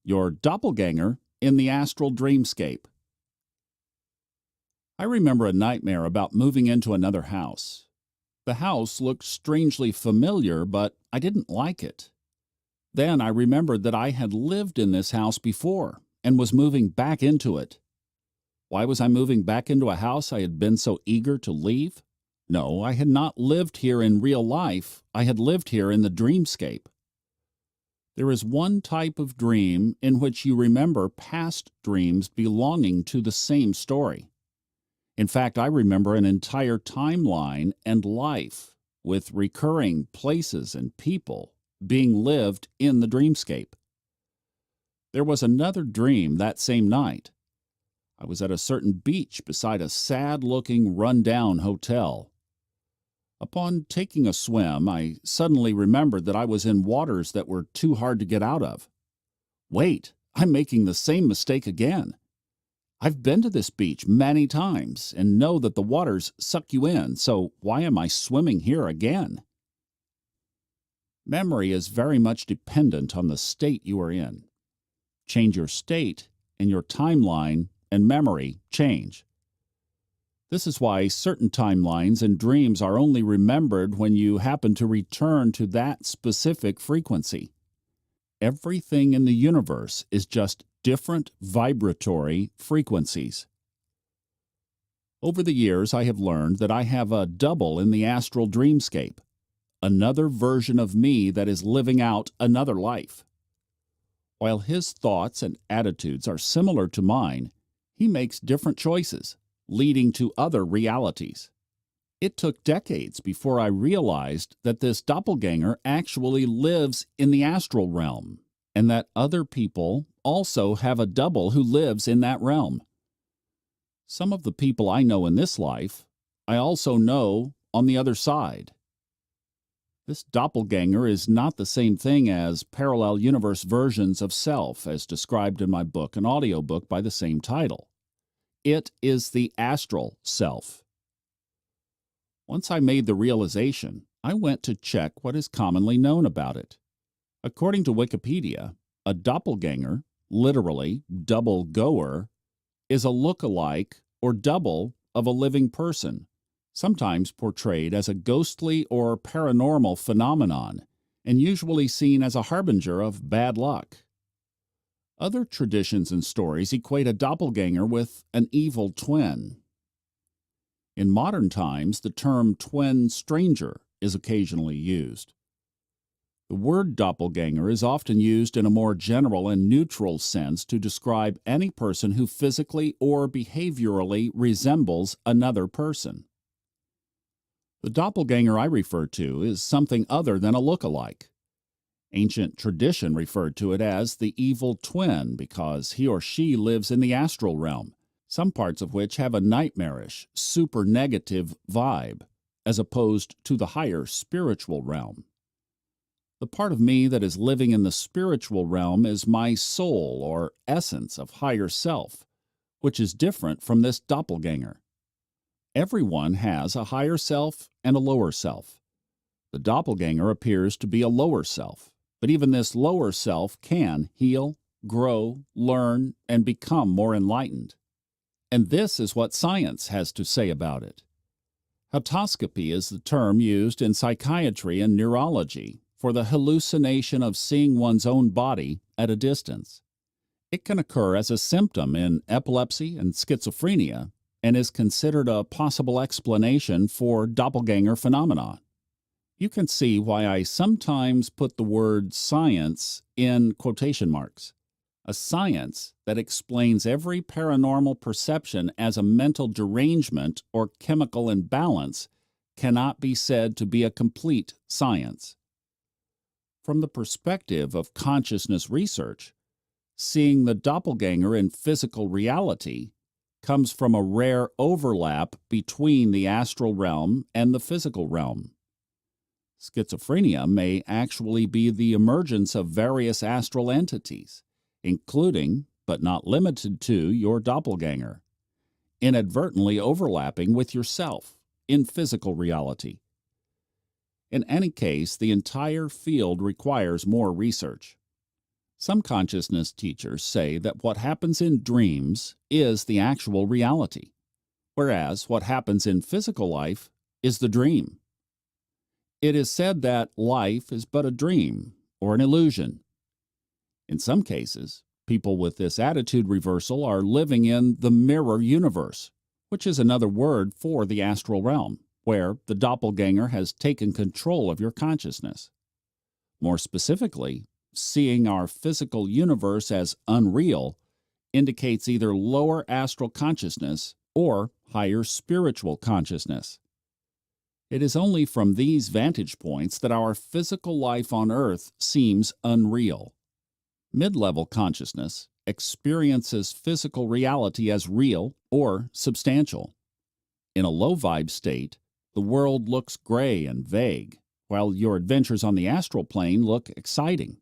Your doppelganger in the astral dreamscape. I remember a nightmare about moving into another house. The house looked strangely familiar, but I didn't like it. Then I remembered that I had lived in this house before and was moving back into it. Why was I moving back into a house I had been so eager to leave? No, I had not lived here in real life. I had lived here in the dreamscape. There is one type of dream in which you remember past dreams belonging to the same story. In fact, I remember an entire timeline and life with recurring places and people being lived in the dreamscape. There was another dream that same night. I was at a certain beach beside a sad-looking, run-down hotel. Upon taking a swim, I suddenly remembered that I was in waters that were too hard to get out of. Wait, I'm making the same mistake again. I've been to this beach many times and know that the waters suck you in, so why am I swimming here again? Memory is very much dependent on the state you are in. Change your state, and your timeline and memory change. This is why certain timelines and dreams are only remembered when you happen to return to that specific frequency. Everything in the universe is just different vibratory frequencies. Over the years, I have learned that I have a double in the astral dreamscape, another version of me that is living out another life. While his thoughts and attitudes are similar to mine, he makes different choices, leading to other realities. It took decades before I realized that this doppelganger actually lives in the astral realm, and that other people also have a double who lives in that realm. Some of the people I know in this life, I also know on the other side. This doppelganger is not the same thing as parallel universe versions of self as described in my book and audiobook by the same title. It is the astral-self. Once I made the realization, I went to check what is commonly known about it. According to Wikipedia, a doppelganger, literally double-goer, is a look-alike or double of a living person, sometimes portrayed as a ghostly or paranormal phenomenon, and usually seen as a harbinger of bad luck. Other traditions and stories equate a doppelganger with an evil twin. In modern times, the term twin stranger is occasionally used. The word doppelganger is often used in a more general and neutral sense to describe any person who physically or behaviorally resembles another person. The doppelganger I refer to is something other than a look-alike. Ancient tradition referred to it as the evil twin because he or she lives in the astral realm, some parts of which have a nightmarish, super negative vibe, as opposed to the higher spiritual realm. The part of me that is living in the spiritual realm is my soul or essence of higher self, which is different from this doppelganger. Everyone has a higher self and a lower self. The doppelganger appears to be a lower self, but even this lower self can heal, grow, learn, and become more enlightened. And this is what science has to say about it. Autoscopy is the term used in psychiatry and neurology for the hallucination of seeing one's own body at a distance. It can occur as a symptom in epilepsy and schizophrenia and is considered a possible explanation for doppelganger phenomena. You can see why I sometimes put the word science in quotation marks. A science that explains every paranormal perception as a mental derangement or chemical imbalance cannot be said to be a complete science. From the perspective of consciousness research, seeing the doppelganger in physical reality comes from a rare overlap between the astral realm and the physical realm. Schizophrenia may actually be the emergence of various astral entities, including, but not limited to, your doppelganger, inadvertently overlapping with yourself in physical reality. In any case, the entire field requires more research. Some consciousness teachers say that what happens in dreams is the actual reality, whereas what happens in physical life is the dream. It is said that life is but a dream or an illusion. In some cases, people with this attitude reversal are living in the mirror universe, which is another word for the astral realm, where the doppelganger has taken control of your consciousness. More specifically, seeing our physical universe as unreal indicates either lower astral consciousness or higher spiritual consciousness. It is only from these vantage points that our physical life on Earth seems unreal. Mid-level consciousness experiences physical reality as real or substantial. In a low-vibe state, the world looks gray and vague, while your adventures on the astral plane look exciting.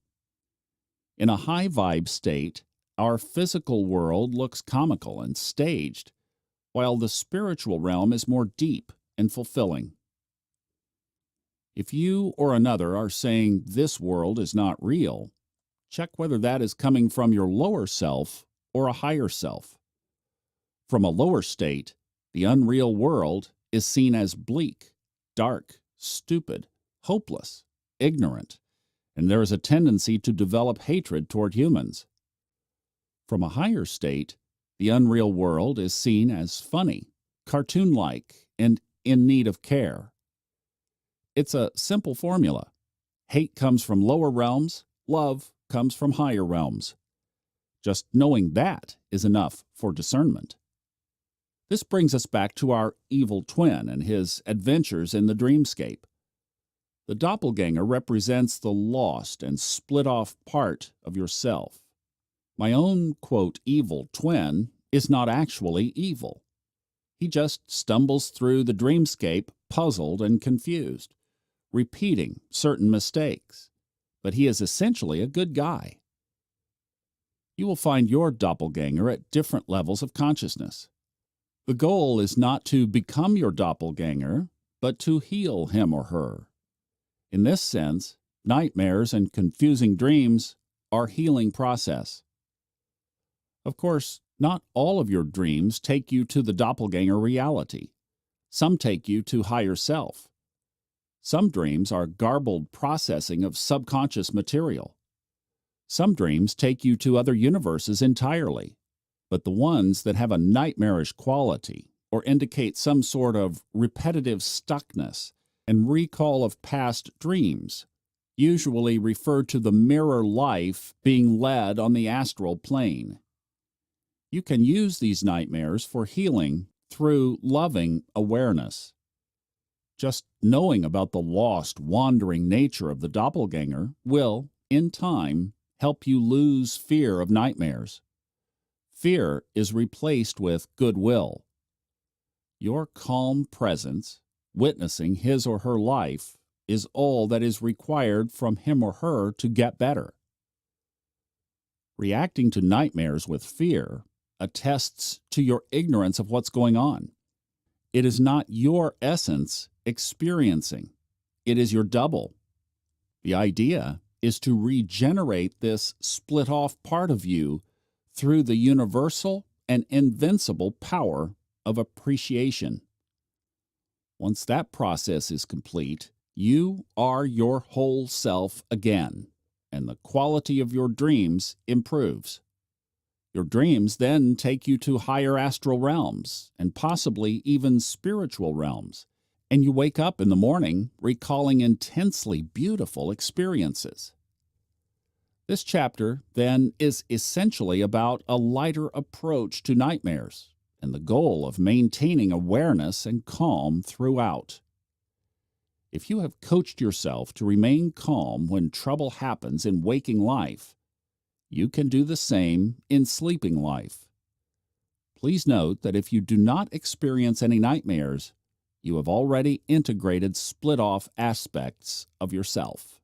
In a high-vibe state, our physical world looks comical and staged, while the spiritual realm is more deep and fulfilling. If you or another are saying this world is not real, check whether that is coming from your lower self or a higher self. From a lower state, the unreal world is seen as bleak, dark, stupid, hopeless, ignorant, and there is a tendency to develop hatred toward humans. From a higher state, the unreal world is seen as funny, cartoon-like, and in need of care. It's a simple formula. Hate comes from lower realms, love comes from higher realms. Just knowing that is enough for discernment. This brings us back to our evil twin and his adventures in the dreamscape. The doppelganger represents the lost and split-off part of yourself. My own, quote, evil twin is not actually evil. He just stumbles through the dreamscape puzzled and confused, repeating certain mistakes, but he is essentially a good guy. You will find your doppelganger at different levels of consciousness. The goal is not to become your doppelganger, but to heal him or her. In this sense, nightmares and confusing dreams are a healing process. Of course, not all of your dreams take you to the doppelganger reality. Some take you to higher self. Some dreams are garbled processing of subconscious material. Some dreams take you to other universes entirely, but the ones that have a nightmarish quality or indicate some sort of repetitive stuckness and recall of past dreams usually refer to the mirror life being led on the astral plane. You can use these nightmares for healing through loving awareness. Just knowing about the lost, wandering nature of the doppelganger will, in time, help you lose fear of nightmares. Fear is replaced with goodwill. Your calm presence, witnessing his or her life, is all that is required from him or her to get better. Reacting to nightmares with fear attests to your ignorance of what's going on. It is not your essence experiencing. It is your double. The idea is to regenerate this split-off part of you through the universal and invincible power of appreciation. Once that process is complete, you are your whole self again, and the quality of your dreams improves. Your dreams then take you to higher astral realms and possibly even spiritual realms, and you wake up in the morning recalling intensely beautiful experiences. This chapter, then, is essentially about a lighter approach to nightmares and the goal of maintaining awareness and calm throughout. If you have coached yourself to remain calm when trouble happens in waking life, you can do the same in sleeping life. Please note that if you do not experience any nightmares, you have already integrated split-off aspects of yourself.